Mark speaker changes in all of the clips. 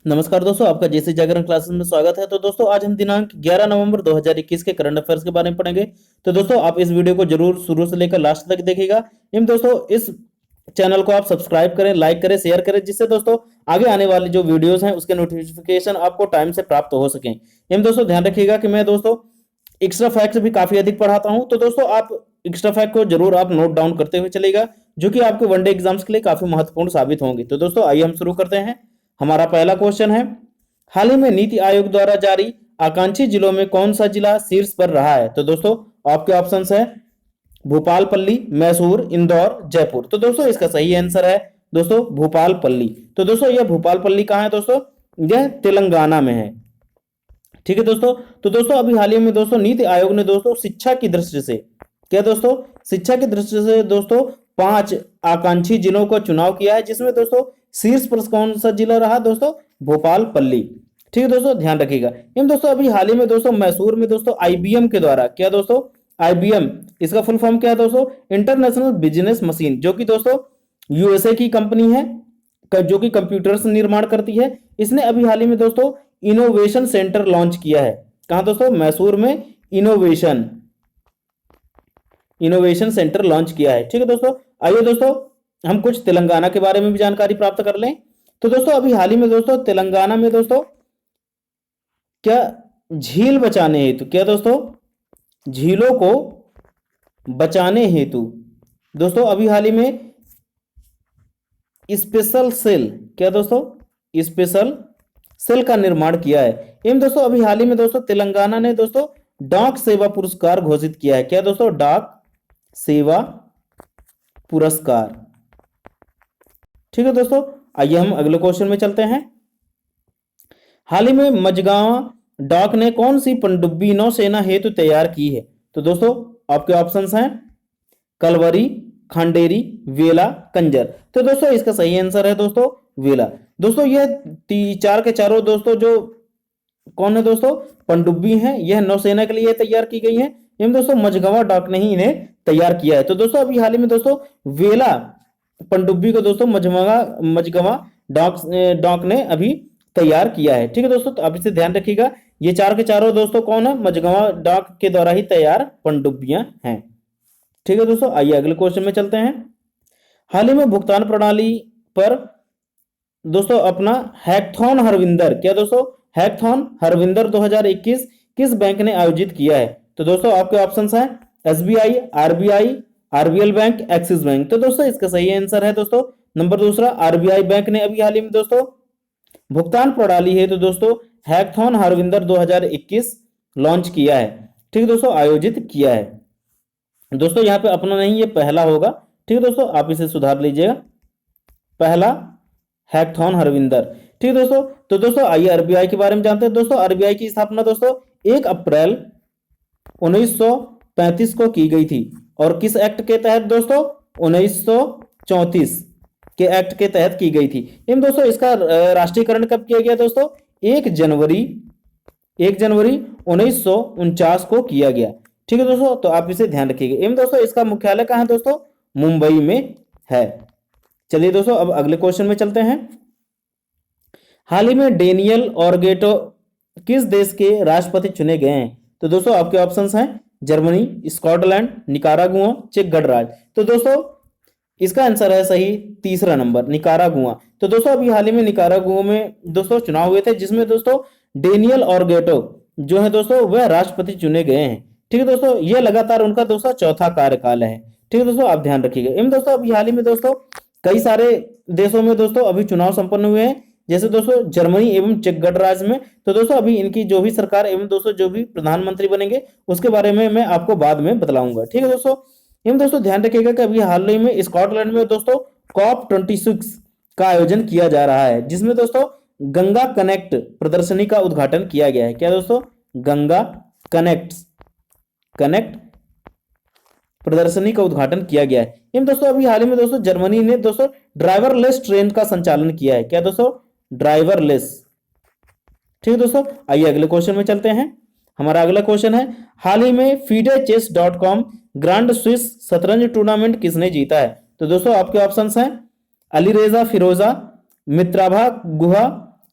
Speaker 1: नमस्कार दोस्तों, आपका जेसी जागरण क्लासेस में स्वागत है। तो दोस्तों, आज हम दिनांक 11 नवंबर 2021 के करंट अफेयर्स के बारे में पढ़ेंगे। तो दोस्तों, आप इस वीडियो को जरूर शुरू से लेकर लास्ट तक देखिएगा। एवं दोस्तों, इस चैनल को आप सब्सक्राइब करें, लाइक करें, शेयर करें, जिससे दोस्तों आगे आने वाली जो वीडियोस हैं उसके नोटिफिकेशन आपको टाइम से प्राप्त हो सकें। एवं दोस्तों, ध्यान रखिएगा कि मैं दोस्तों एक्स्ट्रा फैक्ट्स भी काफी अधिक पढ़ाता हूं। तो दोस्तों, आप एक्स्ट्रा फैक्ट को जरूर आप नोट डाउन करते हुए चलेगा, जो कि आपके वनडे एग्जाम्स के लिए काफी महत्वपूर्ण साबित होंगे। तो दोस्तों, आइए हम शुरू करते हैं। हमारा पहला क्वेश्चन है, हाल ही में नीति आयोग द्वारा जारी आकांक्षी जिलों में कौन सा जिला शीर्ष पर रहा है? तो दोस्तों, आपके ऑप्शंस है भोपालपल्ली, मैसूर, इंदौर, जयपुर। तो दोस्तों, इसका सही आंसर है दोस्तों भोपालपल्ली। तो दोस्तों, यह भोपालपल्ली कहाँ है दोस्तों? यह तेलंगाना में है। ठीक है दोस्तों। तो दोस्तों, अभी हाल ही में दोस्तों नीति आयोग ने दोस्तों शिक्षा की दृष्टि से, क्या दोस्तों, शिक्षा की दृष्टि से दोस्तों 5 आकांक्षी जिलों का चुनाव किया है, जिसमें दोस्तों शीर्ष पर कौन सा जिला रहा दोस्तों? भोपालपल्ली। ठीक है दोस्तों, ध्यान रखिएगा। इन दोस्तों, अभी हाल ही में दोस्तों मैसूर में दोस्तों आईबीएम के द्वारा, क्या दोस्तों? आईबीएम, इसका फुल फॉर्म क्या है दोस्तों? इंटरनेशनल बिजनेस मशीन, जो कि दोस्तों यूएसए की कंपनी है, जो कि कंप्यूटर्स निर्माण करती है। इसने अभी हाल ही में दोस्तों इनोवेशन सेंटर लॉन्च किया है। कहां दोस्तों? मैसूर में इनोवेशन इनोवेशन सेंटर लॉन्च किया है। ठीक है दोस्तों। आइए दोस्तों, हम कुछ तेलंगाना के बारे में भी जानकारी प्राप्त कर लें। तो दोस्तों, अभी हाल ही में दोस्तों तेलंगाना में दोस्तों क्या झील बचाने हेतु, क्या दोस्तों? झीलों को बचाने हेतु दोस्तों अभी हाल ही में स्पेशल सेल, क्या दोस्तों? स्पेशल सेल का निर्माण किया है। एवं दोस्तों, अभी हाल ही में दोस्तों तेलंगाना ने दोस्तों डाक सेवा पुरस्कार घोषित किया है। क्या दोस्तों? डाक सेवा पुरस्कार। ठीक है दोस्तों, आइए हम अगले क्वेश्चन में चलते हैं। हाल ही में मझगांव डाक ने कौन सी पनडुब्बी नौसेना हेतु तैयार की है? तो दोस्तों, आपके ऑप्शंस हैं कलवरी, खंडेरी, वेला, कंजर। तो दोस्तों, इसका सही आंसर है दोस्तों वेला। दोस्तों, यह चार के चारों दोस्तों जो कौन है दोस्तों? पनडुब्बी हैं, यह नौसेना के लिए तैयार की गई है। एवं दोस्तों मझगवां डाक ने ही इन्हें तैयार किया है। तो दोस्तों, अभी हाल ही में दोस्तों वेला पनडुब्बी को दोस्तों मझगवां डाक ने अभी तैयार किया है। ठीक है दोस्तों, तो आप इसे ध्यान रखिएगा। ये चार के चारों दोस्तों कौन है? मझगवां डाक के द्वारा ही तैयार पनडुब्बियां हैं। ठीक है दोस्तों, आइए अगले क्वेश्चन में चलते हैं। हाल ही में भुगतान प्रणाली पर दोस्तों अपना हैकथॉन हरविंदर, क्या दोस्तों? हैकथॉन हरविंदर 2021 किस बैंक ने आयोजित किया है? तो दोस्तों, आपके ऑप्शंस हैं SBI, RBI, RBL bank, axis bank. तो दोस्तों, इसका सही आंसर है दोस्तों नंबर दूसरा, आरबीआई बैंक ने अभी हाल ही में दोस्तों भुगतान प्रणाली है तो दोस्तों हैकथॉन हरविंदर 2021 लॉन्च किया है। ठीक है दोस्तों, आयोजित किया है। दोस्तों, यहाँ पे अपना नहीं, ये पहला होगा। ठीक है दोस्तों, आप इसे सुधार लीजिएगा, पहला हैकथॉन हरविंदर। ठीक है दोस्तों। तो दोस्तों, आइए आरबीआई के बारे में जानते हैं। दोस्तों, आरबीआई की स्थापना दोस्तों 1 अप्रैल 1935 को की गई थी। और किस एक्ट के तहत दोस्तों? 1934 के एक्ट के तहत की गई थी। इन दोस्तों, इसका राष्ट्रीयकरण कब किया गया दोस्तों? 1 जनवरी 1949 को किया गया। ठीक है दोस्तों, तो आप इसे ध्यान रखिएगा। एवं दोस्तों, इसका मुख्यालय कहां है दोस्तों? मुंबई में है। चलिए दोस्तों, अब अगले क्वेश्चन में चलते हैं। हाल ही में डेनियल ऑर्गेटो किस देश के राष्ट्रपति चुने गए हैं? तो दोस्तों, आपके ऑप्शंस हैं जर्मनी, स्कॉटलैंड, निकारागुआ, चेक गणराज्य। तो दोस्तों, इसका आंसर है सही तीसरा नंबर, निकारागुआ। तो दोस्तों, अभी हाल ही में निकारागुआ में दोस्तों चुनाव हुए थे, जिसमें दोस्तों डेनियल ऑर्गेटो जो है दोस्तों वह राष्ट्रपति चुने गए हैं। ठीक है दोस्तों, यह लगातार उनका दोस्तों चौथा कार्यकाल है। ठीक है दोस्तों, आप ध्यान रखिएगा। एवं दोस्तों, अभी हाल ही में दोस्तों कई सारे देशों में दोस्तों अभी चुनाव संपन्न हुए हैं, जैसे दोस्तों जर्मनी एवं चेक गणराज्य में। तो दोस्तों, अभी इनकी जो भी सरकार एवं दोस्तों जो भी प्रधानमंत्री बनेंगे उसके बारे में मैं आपको बाद में बतलाऊंगा। ठीक है दोस्तों। एवं दोस्तों, ध्यान रखिएगा कि अभी हाल ही में स्कॉटलैंड में दोस्तों COP26 का आयोजन किया जा रहा है, जिसमें दोस्तों गंगा कनेक्ट प्रदर्शनी का उद्घाटन किया गया है। क्या दोस्तों? गंगा कनेक्ट प्रदर्शनी का उद्घाटन किया गया है। इन दोस्तों, अभी हाल ही में दोस्तों जर्मनी ने दोस्तों ड्राइवरलेस ट्रेन का संचालन किया है। क्या दोस्तों? ड्राइवरलेस। ठीक है दोस्तों, आइए अगले क्वेश्चन में चलते हैं। हमारा अगला क्वेश्चन है, हाल ही में FIDE-Chess.com ग्रांड स्विस शतरंज टूर्नामेंट किसने जीता है? तो दोस्तों, आपके ऑप्शंस हैं अलीरेजा फिरोजा, मित्राभा गुहा,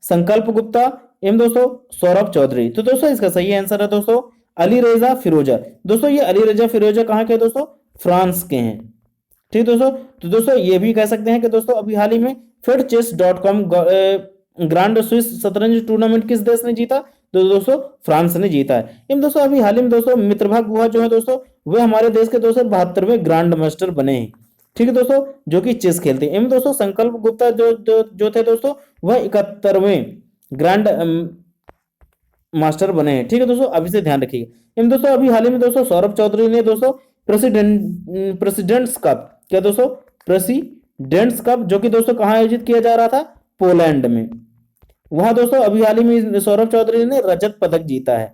Speaker 1: संकल्प गुप्ता एवं दोस्तों सौरभ चौधरी। तो दोस्तों इसका सही आंसर है दोस्तों अली रेजा फिरोजा। दोस्तों ये अली रेजा फिरोजा कहाँ के दोस्तों, फ्रांस के हैं। ठीक दोस्तों, तो दोस्तों ये भी कह सकते हैं कि दोस्तों अभी हाल ही में FedChess.com ग्रांड स्विस शतरंज टूर्नामेंट किस देश ने जीता, तो दोस्तों फ्रांस ने जीता है। इन दोस्तों अभी हाल ही में दोस्तों मित्रभा गुहा जो है दोस्तों वे हमारे देश के दोस्तों 72वें ग्रांड मास्टर बने हैं। ठीक है दोस्तों, जो कि चेस खेलते हैं। इन दोस्तों संकल्प गुप्ता जो थे दोस्तों वह 71वें ग्रांड मास्टर बने हैं। ठीक है दोस्तों, अभी से ध्यान रखिएगा। इन दोस्तों अभी हाल ही में दोस्तों सौरभ चौधरी ने दोस्तों प्रेसिडेंट्स कप, क्या दोस्तों, प्रेसिडेंट्स कप जो कि दोस्तों कहाँ आयोजित किया जा रहा था, पोलैंड में। वहां दोस्तों अभी हाल ही में सौरभ चौधरी ने रजत पदक जीता है।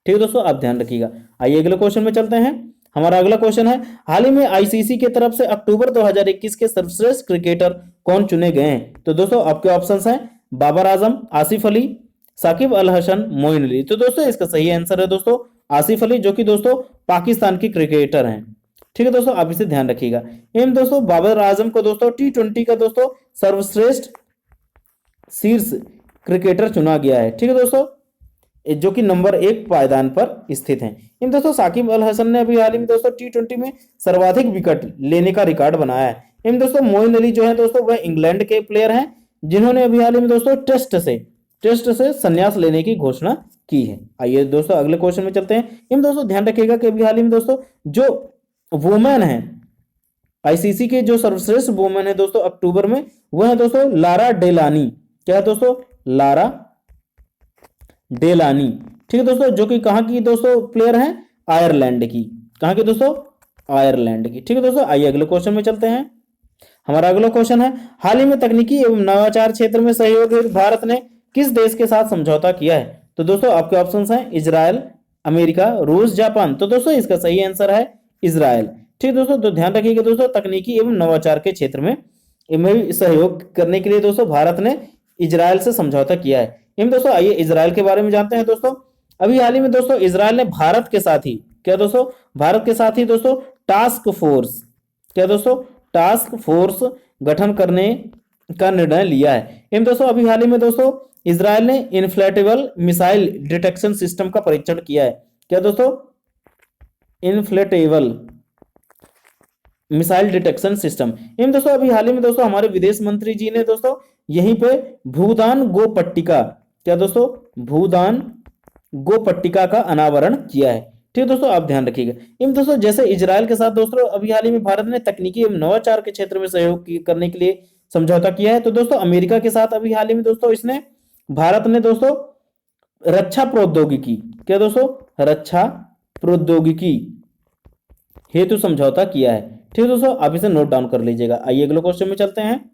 Speaker 1: ठीक है दोस्तों, आप ध्यान रखिएगा। आइए अगले क्वेश्चन में चलते हैं। हमारा अगला क्वेश्चन है, हाल ही में आईसीसी की तरफ से अक्टूबर 2021 के सर्वश्रेष्ठ क्रिकेटर कौन चुने गए हैं। तो दोस्तों आपके ऑप्शंस हैं बाबर आजम, आसिफ अली, साकिब अल हसन, मोइन अली। तो दोस्तों इसका सही आंसर है दोस्तों आसिफ अली, जो कि दोस्तों पाकिस्तान के क्रिकेटर हैं। ठीक है दोस्तों, आप इसे ध्यान रखिएगा। एम दोस्तों बाबर आजम को दोस्तों T20 का दोस्तों सर्वश्रेष्ठ शीर्ष क्रिकेटर चुना गया है। ठीक है दोस्तों, जो कि नंबर 1 पायदान पर स्थित हैं। इन दोस्तों साकिब अल हसन ने अभी हाल ही में दोस्तों T20 में सर्वाधिक विकेट लेने का रिकॉर्ड बनाया है। इन दोस्तों मोइन अली जो है दोस्तों वह इंग्लैंड के प्लेयर हैं, जिन्होंने अभी हाल ही में दोस्तों टेस्ट से संन्यास लेने की घोषणा की है। आइए दोस्तों अगले क्वेश्चन में चलते हैं। इन दोस्तों ध्यान रखिएगा कि अभी हाल ही में दोस्तों जो वुमेन है आईसीसी के जो सर्वश्रेष्ठ वुमेन है दोस्तों अक्टूबर में, वह है दोस्तों लारा डेलानी। क्या है दोस्तों, लारा डेलानी। ठीक है दोस्तों, जो कि कहां की दोस्तों प्लेयर हैं, आयरलैंड की। कहां की दोस्तों, आयरलैंड की। ठीक है दोस्तों, आइए अगले क्वेश्चन में चलते हैं। हमारा अगला क्वेश्चन है, हाल ही में तकनीकी एवं नवाचार क्षेत्र में सहयोग हेतु भारत ने किस देश के साथ समझौता किया है। तो दोस्तों आपके ऑप्शंस हैं इजराइल, अमेरिका, रूस, जापान। तो दोस्तों इसका सही आंसर है इजराइल। ठीक है दोस्तों, तो ध्यान रखिएगा दोस्तों तकनीकी एवं नवाचार के क्षेत्र में सहयोग करने के लिए दोस्तों भारत ने इजराइल से समझौता किया है। इन दोस्तों आइए इजराइल के बारे में जानते हैं। दोस्तों अभी हाल ही में दोस्तों इजराइल ने भारत के साथ ही, क्या दोस्तों, भारत के साथ ही दोस्तों टास्क फोर्स, क्या दोस्तों, टास्क फोर्स गठन करने का निर्णय लिया है। इन दोस्तों अभी हाल ही में दोस्तों इजराइल ने इन्फ्लेटेबल मिसाइल डिटेक्शन सिस्टम का परीक्षण किया है। क्या दोस्तों, इन्फ्लेटेबल मिसाइल डिटेक्शन सिस्टम। इन दोस्तों अभी हाल ही में दोस्तों हमारे विदेश मंत्री जी ने दोस्तों यहीं पे भूदान गो पट्टिका, क्या दोस्तों, भूदान गो पट्टिका का अनावरण किया है। ठीक है दोस्तों, आप ध्यान रखिएगा। इन दोस्तों जैसे इजराइल के साथ दोस्तों अभी हाल ही में भारत ने तकनीकी एवं नवाचार के क्षेत्र में सहयोग करने के लिए समझौता किया है, तो दोस्तों अमेरिका के साथ अभी हाल ही में दोस्तों इसने, भारत ने दोस्तों रक्षा प्रौद्योगिकी, क्या दोस्तों, रक्षा प्रौद्योगिकी हेतु समझौता किया है। ठीक है दोस्तों, आप इसे नोट डाउन कर लीजिएगा। आइए अगले क्वेश्चन में चलते हैं।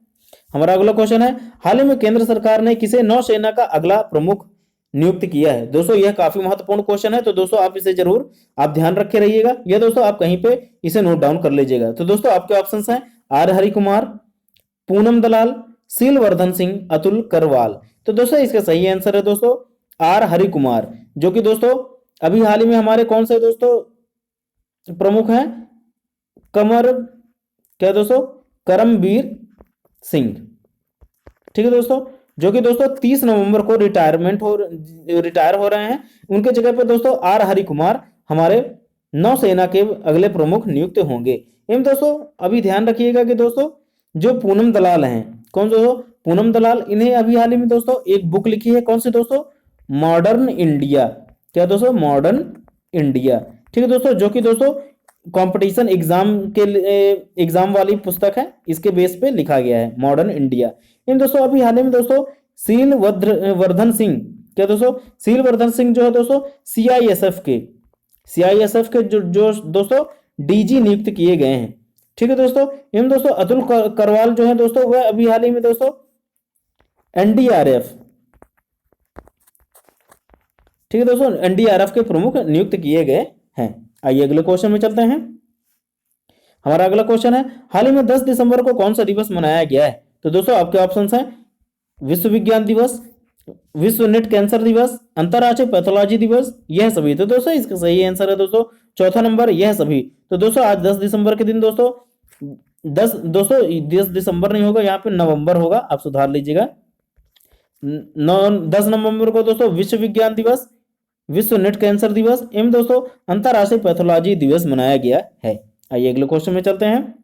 Speaker 1: हमारा अगला क्वेश्चन है, हाल ही में केंद्र सरकार ने किसे नौसेना का अगला प्रमुख नियुक्त किया है। दोस्तों यह काफी महत्वपूर्ण क्वेश्चन है, तो दोस्तों आप इसे जरूर आप ध्यान रखे रहिएगा, या दोस्तों आप कहीं पे इसे नोट डाउन कर लीजिएगा। तो दोस्तों आपके ऑप्शंस हैं आर हरि कुमार, पूनम दलाल, शीलवर्धन सिंह, अतुल करवाल। तो दोस्तों इसका सही आंसर है दोस्तों आर हरि कुमार, जो कि दोस्तों अभी हाल ही में हमारे कौन से दोस्तों प्रमुख हैं, क्या दोस्तों, करमबीर सिंह। ठीक है दोस्तों, जो कि दोस्तों 30 नवंबर को रिटायर हो रहे हैं। उनके जगह पर दोस्तों आर हरि कुमार हमारे नौसेना के अगले प्रमुख नियुक्त होंगे। एवं दोस्तों अभी ध्यान रखिएगा कि दोस्तों जो पूनम दलाल हैं, कौन दोस्तों, पूनम दलाल, इन्हें अभी हाल ही में दोस्तों एक बुक लिखी है, कौन सी दोस्तों, मॉडर्न इंडिया। क्या दोस्तों, मॉडर्न इंडिया। ठीक है दोस्तों, जो कि दोस्तों कंपटीशन एग्जाम वाली पुस्तक है, इसके बेस पे लिखा गया है मॉडर्न इंडिया। इन दोस्तों अभी हाल ही में दोस्तों शीलवर्धन सिंह, क्या दोस्तों, शीलवर्धन सिंह जो है दोस्तों सीआईएसएफ के जो दोस्तों डीजी नियुक्त किए गए हैं। ठीक है दोस्तों, इन दोस्तों अतुल करवाल जो है दोस्तों वह अभी हाल ही में दोस्तों एनडीआरएफ, ठीक है दोस्तों, एनडीआरएफ के प्रमुख नियुक्त किए गए हैं। आइए अगले क्वेश्चन में चलते हैं। हमारा अगला क्वेश्चन है, हाल ही में 10 दिसंबर को कौन सा दिवस मनाया गया है। तो दोस्तों आपके ऑप्शंस हैं विश्व विज्ञान दिवस, विश्व नेट कैंसर दिवस, अंतरराष्ट्रीय पैथोलॉजी दिवस, यह सभी। तो दोस्तों इसका सही आंसर है दोस्तों चौथा नंबर, यह सभी। तो दोस्तों आज 10 दिसंबर के दिन दोस्तों 10 दिसंबर नहीं होगा, यहाँ पे नवंबर होगा, आप सुधार लीजिएगा, नौ 10 नवंबर को दोस्तों विश्व विज्ञान दिवस, विश्व नेट कैंसर दिवस एवं दोस्तों अंतर्राष्ट्रीय पैथोलॉजी दिवस मनाया गया है। आइए अगले क्वेश्चन में चलते हैं।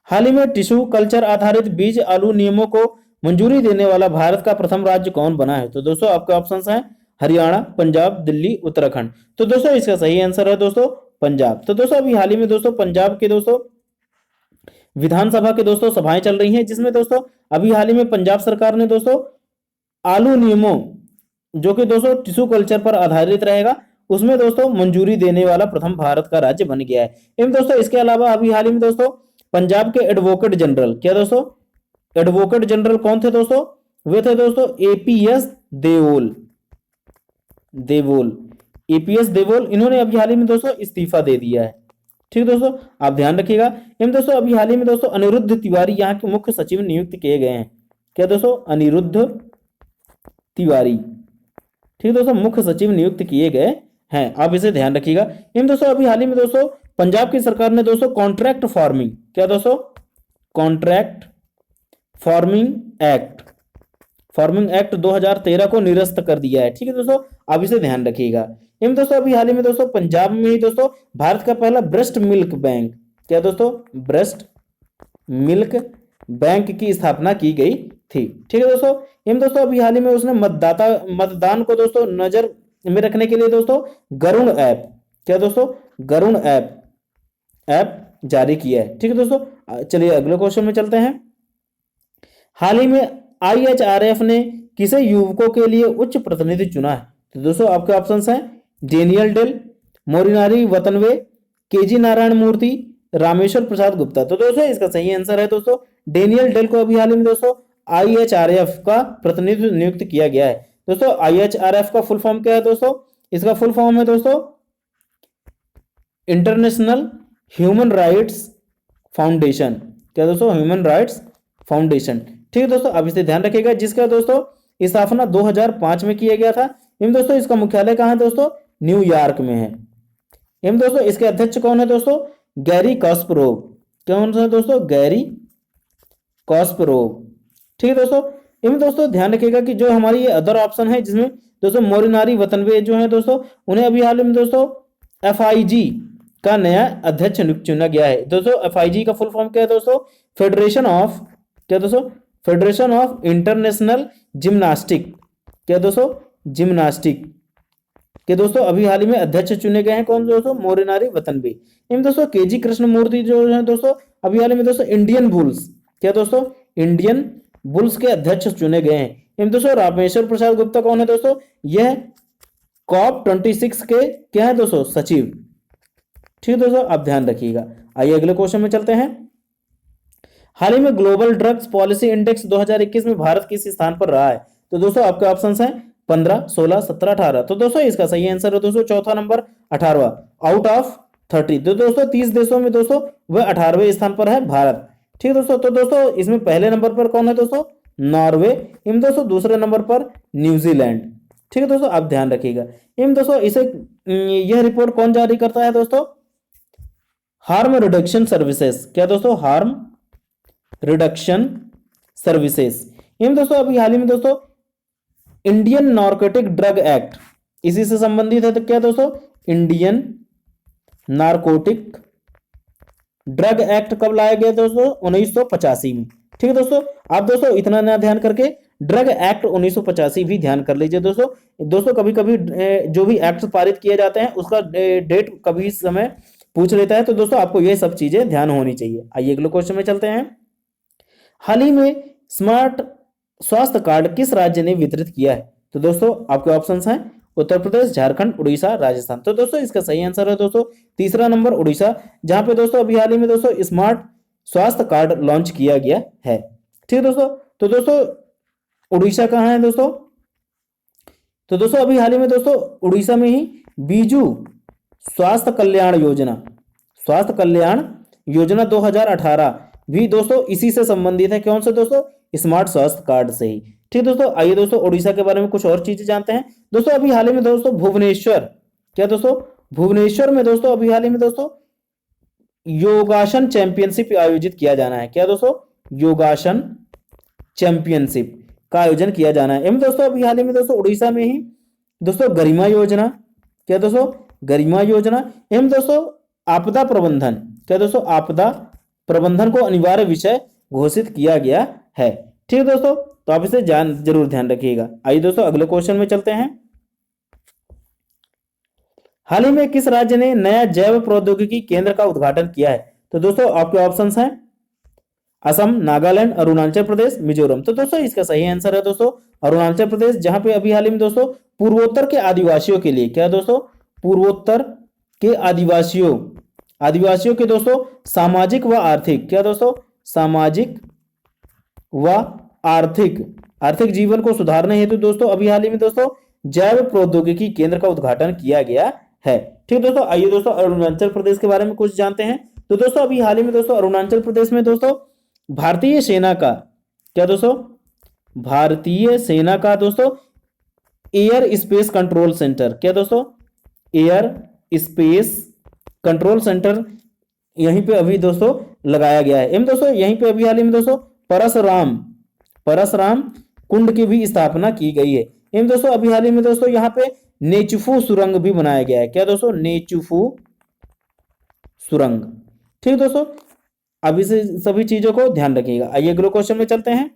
Speaker 1: हाल ही में टिश्यू कल्चर आधारित बीज आलू नियमों को मंजूरी देने वाला भारत का प्रथम राज्य कौन बना है? तो दोस्तों आपके ऑप्शंस हैं हरियाणा, पंजाब, दिल्ली, उत्तराखंड। तो दोस्तों इसका सही आंसर है दोस्तों पंजाब। तो दोस्तों अभी हाल ही में दोस्तों पंजाब के दोस्तों विधानसभा के दोस्तों सभाएं चल रही हैं, जिसमें दोस्तों अभी हाल ही में पंजाब सरकार ने दोस्तों आलू नियमों जो कि दोस्तों टिश्यू कल्चर पर आधारित रहेगा उसमें दोस्तों मंजूरी देने वाला प्रथम भारत का राज्य बन गया है। एवं दोस्तों इसके अलावा अभी हाल ही में दोस्तों पंजाब के एडवोकेट जनरल, क्या दोस्तों एडवोकेट जनरल कौन थे दोस्तों? वे थे दोस्तों एपीएस देओल, देवोल, एपीएस देवोल। इन्होंने अभी हाल ही में दोस्तों इस्तीफा दे दिया है। ठीक दोस्तों आप ध्यान रखिएगा। एवं दोस्तों अभी हाल ही में दोस्तों अनिरुद्ध तिवारी यहाँ के मुख्य सचिव नियुक्त किए गए हैं। क्या दोस्तों? अनिरुद्ध तिवारी, ठीक दोस्तों मुख्य सचिव नियुक्त किए गए हैं, आप इसे ध्यान रखिएगा। एवं दोस्तों अभी हाल ही में दोस्तों पंजाब की सरकार ने दोस्तों कॉन्ट्रैक्ट फार्मिंग, क्या दोस्तों? कॉन्ट्रैक्ट फार्मिंग एक्ट 2013 को निरस्त कर दिया है। ठीक है दोस्तों आप इसे ध्यान रखिएगा। एवं दोस्तों अभी हाल ही में दोस्तों पंजाब में ही दोस्तों भारत का पहला ब्रेस्ट मिल्क बैंक, क्या दोस्तों? ब्रेस्ट मिल्क बैंक की स्थापना की गई थी। ठीक है दोस्तों। एवं दोस्तों अभी हाल ही में उसने मतदान को दोस्तों नजर में रखने के लिए दोस्तों गरुड़ ऐप, क्या दोस्तों? गरुड़ ऐप जारी किया है। ठीक है दोस्तों चलिए अगले क्वेश्चन में चलते हैं। हाल ही में आईएचआरएफ ने किसे युवकों के लिए उच्च प्रतिनिधि चुना है? तो दोस्तों आपके ऑप्शंस हैं डेनियल डेल, मोरिनारी वतनवे, केजी नारायण मूर्ति, रामेश्वर प्रसाद गुप्ता। तो दोस्तों इसका सही आंसर है दोस्तों डेनियल डेल को अभी हाल ही में दोस्तों आईएचआरएफ का प्रतिनिधि नियुक्त किया गया है। दोस्तों आईएचआरएफ का फुल फॉर्म क्या है दोस्तों? इसका फुल फॉर्म है दोस्तों इंटरनेशनल ह्यूमन राइट्स फाउंडेशन, क्या दोस्तों? Human rights foundation. ठीक है दोस्तों अब इसे ध्यान रखिएगा, जिसका दोस्तों स्थापना 2005 में किया गया था। एवं दोस्तों इसका मुख्यालय कहाँ है दोस्तों? न्यूयॉर्क में है। एवं दोस्तों इसके अध्यक्ष कौन है दोस्तों? गैरी कास्परोव, कौन है दोस्तों? Gary Kasparov. ठीक है दोस्तों। एवं दोस्तों ध्यान रखिएगा कि जो हमारी ये अदर ऑप्शन है जिसमें दोस्तों मोरिनारी वतनवे जो है दोस्तों उन्हें अभी हाल में दोस्तों एफआईजी का नया अध्यक्ष चुना गया है। दोस्तों एफआईजी का फुल फॉर्म क्या है दोस्तों? फेडरेशन ऑफ, क्या दोस्तों? फेडरेशन ऑफ इंटरनेशनल जिम्नास्टिक, क्या दोस्तों? जिम्नास्टिक के दोस्तों अभी हाल ही में अध्यक्ष चुने गए हैं। कौन दोस्तों? मोरिनारी वतनवे। एवं दोस्तों केजी कृष्ण मूर्ति जो है दोस्तों अभी हाल ही में दोस्तों इंडियन बुल्स, क्या दोस्तों? इंडियन बुल्स के अध्यक्ष चुने गए हैं। एवं दोस्तों रामेश्वर प्रसाद गुप्ता कौन है दोस्तों? यह कॉप 26 के क्या है दोस्तों? सचिव। ठीक है दोस्तों आप ध्यान रखिएगा। आइए अगले क्वेश्चन में चलते हैं। हाल ही में ग्लोबल ड्रग्स पॉलिसी इंडेक्स 2021 में भारत किस स्थान पर रहा है? तो दोस्तों आपके ऑप्शंस हैं 15, 16, 17, 18। तो दोस्तों इसका सही आंसर है दोस्तों चौथा नंबर 18 आउट ऑफ 30। तो दोस्तों 30 देशों में दोस्तों वह 18वें स्थान पर है भारत। ठीक है दोस्तों। तो दोस्तों इसमें पहले नंबर पर कौन है दोस्तों? नॉर्वे। एवं दोस्तों दूसरे नंबर पर न्यूजीलैंड। ठीक है दोस्तों आप ध्यान रखिएगा। एवं दोस्तों इसे यह रिपोर्ट कौन जारी करता है दोस्तों? हार्म रिडक्शन सर्विसेज, क्या दोस्तों? Harm reduction services. एवं दोस्तों अभी हाल ही में दोस्तों इंडियन नार्कोटिक ड्रग एक्ट इसी से संबंधित है। तो क्या दोस्तों? इंडियन नार्कोटिक ड्रग एक्ट कब लाया गया दोस्तों? 1985 में। ठीक है दोस्तों आप दोस्तों इतना ना ध्यान करके ड्रग एक्ट 1985 भी ध्यान कर लीजिए दोस्तों। दोस्तों कभी कभी जो भी एक्ट पारित किए जाते हैं उसका डेट कभी समय पूछ लेता है, तो दोस्तों आपको ये सब चीजें ध्यान होनी चाहिए। आइए अगले क्वेश्चन में चलते हैं। हाल ही में स्मार्ट स्वास्थ्य कार्ड किस राज्य ने वितरित किया है? तो दोस्तों आपके ऑप्शंस हैं उत्तर प्रदेश, झारखंड, उड़ीसा, राजस्थान। तो दोस्तों इसका सही आंसर है दोस्तों तीसरा नंबर उड़ीसा, जहां पे दोस्तों अभी हाल ही में दोस्तों स्मार्ट स्वास्थ्य कार्ड लॉन्च किया गया है। ठीक है दोस्तों। तो दोस्तों उड़ीसा कहाँ है दोस्तों? तो दोस्तों अभी हाल ही में दोस्तों उड़ीसा में ही बीजू स्वास्थ्य कल्याण योजना 2018 भी दोस्तों इसी से संबंधित है। कौन से दोस्तों? स्मार्ट स्वास्थ्य कार्ड से ही। ठीक दोस्तों आइए दोस्तों उड़ीसा के बारे में कुछ और चीजें जानते हैं। दोस्तों अभी हाल ही में दोस्तों भुवनेश्वर, क्या दोस्तों? भुवनेश्वर में दोस्तों अभी हाल ही में दोस्तों योगासन चैंपियनशिप आयोजित किया जाना है। क्या दोस्तों? योगासन चैंपियनशिप का आयोजन किया जाना है। एवं दोस्तों अभी हाल ही में दोस्तों उड़ीसा में ही दोस्तों गरिमा योजना, क्या दोस्तों, गरिमा योजना एवं दोस्तों आपदा प्रबंधन, क्या दोस्तों, आपदा प्रबंधन को अनिवार्य विषय घोषित किया गया है। ठीक है दोस्तों, तो आप इसे जरूर ध्यान रखिएगा। आइए दोस्तों अगले क्वेश्चन में चलते हैं। हाल ही में किस राज्य ने नया जैव प्रौद्योगिकी केंद्र का उद्घाटन किया है? तो दोस्तों आपके ऑप्शंस हैं असम, नागालैंड, अरुणाचल प्रदेश, मिजोरम। तो दोस्तों इसका सही आंसर है दोस्तों अरुणाचल प्रदेश, जहां पे अभी हाल ही में दोस्तों पूर्वोत्तर के आदिवासियों के लिए, क्या दोस्तों, पूर्वोत्तर के आदिवासियों के दोस्तों सामाजिक व आर्थिक, क्या दोस्तों, सामाजिक व आर्थिक जीवन को सुधारने हेतु दोस्तों अभी हाल ही में दोस्तों जैव प्रौद्योगिकी केंद्र का उद्घाटन किया गया है। ठीक दोस्तों, आइए दोस्तों अरुणाचल प्रदेश के बारे में कुछ जानते हैं। तो दोस्तों अभी हाल ही में दोस्तों अरुणाचल प्रदेश में दोस्तों भारतीय सेना का, क्या दोस्तों, भारतीय सेना का दोस्तों एयर स्पेस कंट्रोल सेंटर, क्या दोस्तों, एयर स्पेस कंट्रोल सेंटर यहीं पे अभी दोस्तों लगाया गया है। एवं दोस्तों यहीं पे अभी हाल ही में दोस्तों परशुराम कुंड की भी स्थापना की गई है। एवं दोस्तों अभी हाल ही में दोस्तों यहाँ पे नेचुफू सुरंग भी बनाया गया है, क्या दोस्तों, नेचुफू सुरंग। ठीक दोस्तों, अब इस सभी चीजों को ध्यान रखिएगा। आइए अगले क्वेश्चन में चलते हैं।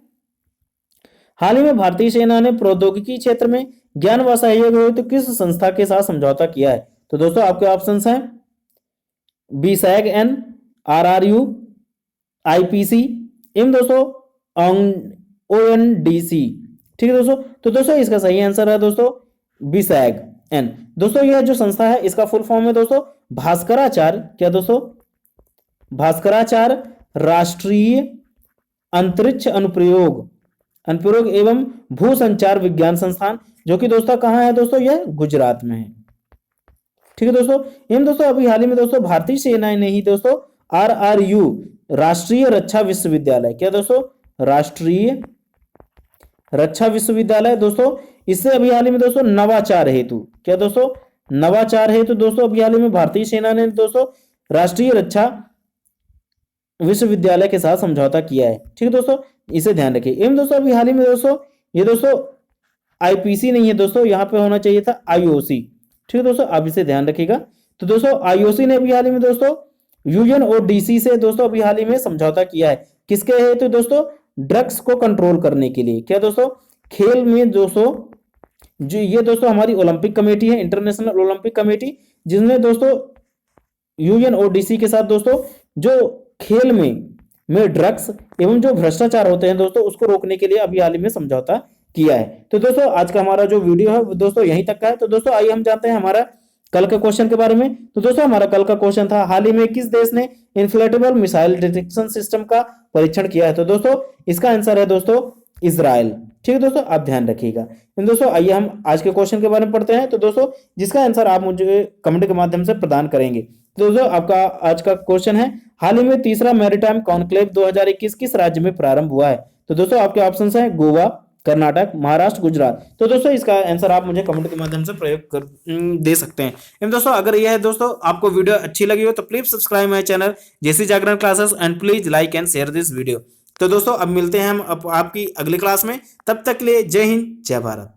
Speaker 1: हाल ही में भारतीय सेना ने प्रौद्योगिकी क्षेत्र में ज्ञान व सहयोग हेतु किस संस्था के साथ समझौता किया है? तो दोस्तों आपके ऑप्शंस हैं BSAG-N, RRU, IPC एवं दोस्तों ONDC। ठीक है दोस्तों, तो दोस्तों इसका सही आंसर है दोस्तों BSAG-N। दोस्तों यह जो संस्था है इसका फुल फॉर्म है दोस्तों भास्कराचार्य, क्या दोस्तों, भास्कराचार्य राष्ट्रीय अंतरिक्ष अनुप्रयोग एवं भू संचार विज्ञान संस्थान, जो कि दोस्तों कहाँ है दोस्तों, यह गुजरात में है। ठीक है दोस्तों, एवं दोस्तों अभी हाल ही में दोस्तों भारतीय सेना ने ही दोस्तों RRU राष्ट्रीय रक्षा विश्वविद्यालय, क्या दोस्तों, राष्ट्रीय रक्षा विश्वविद्यालय दोस्तों, इससे अभी हाल ही में दोस्तों नवाचार हेतु, क्या दोस्तों, नवाचार हेतु दोस्तों अभी हाल ही में भारतीय सेना ने दोस्तों राष्ट्रीय रक्षा विश्वविद्यालय के साथ समझौता किया है। ठीक है दोस्तों, इसे ध्यान रखिए। एवं दोस्तों अभी हाल ही में दोस्तों ये दोस्तों IPC नहीं है दोस्तों, यहाँ पे होना चाहिए था IOC। ठीक है दोस्तों, आप इसे ध्यान रखिएगा। तो दोस्तों IOC ने अभी हाल ही में दोस्तों UNODC से दोस्तों अभी हाल ही में समझौता किया है, किसके हेतु दोस्तों, ड्रग्स को कंट्रोल करने के लिए। क्या दोस्तों, खेल में दोस्तों जो ये दोस्तों हमारी ओलंपिक कमेटी है, इंटरनेशनल ओलंपिक कमेटी, जिसने दोस्तों UNODC के साथ दोस्तों जो खेल में ड्रग्स एवं जो भ्रष्टाचार होते हैं दोस्तों उसको रोकने के लिए अभी हाल ही में समझौता किया है। तो दोस्तों आज का हमारा जो वीडियो है दोस्तों यहीं तक का है। तो दोस्तों आइए हम जानते हैं हमारा कल के क्वेश्चन के बारे में। तो दोस्तों हमारा कल का क्वेश्चन था, हाल ही में किस देश ने इन्फ्लेटेबल मिसाइल डिटेक्शन सिस्टम का परीक्षण किया है? तो दोस्तों इसका आंसर है दोस्तों इजराइल। ठीक है दोस्तों, आप ध्यान रखिएगा। दोस्तों आइए हम आज के क्वेश्चन के बारे में पढ़ते हैं। तो दोस्तों जिसका आंसर आप मुझे कमेंट के माध्यम से प्रदान करेंगे। तो दोस्तों आपका आज का क्वेश्चन है, हाल ही में तीसरा मैरीटाइम कॉन्क्लेव 2021 किस राज्य में प्रारंभ हुआ है? तो दोस्तों आपके ऑप्शंस हैं गोवा, कर्नाटक, महाराष्ट्र, गुजरात। तो दोस्तों इसका आंसर आप मुझे कमेंट के माध्यम से दे सकते हैं। एवं दोस्तों अगर यह है दोस्तों आपको वीडियो अच्छी लगी हो तो please subscribe my channel JC Jagran classes and please like and share this video. तो दोस्तों अब मिलते हैं हम आपकी अगली क्लास में, तब तक के लिए जय हिंद, जय भारत।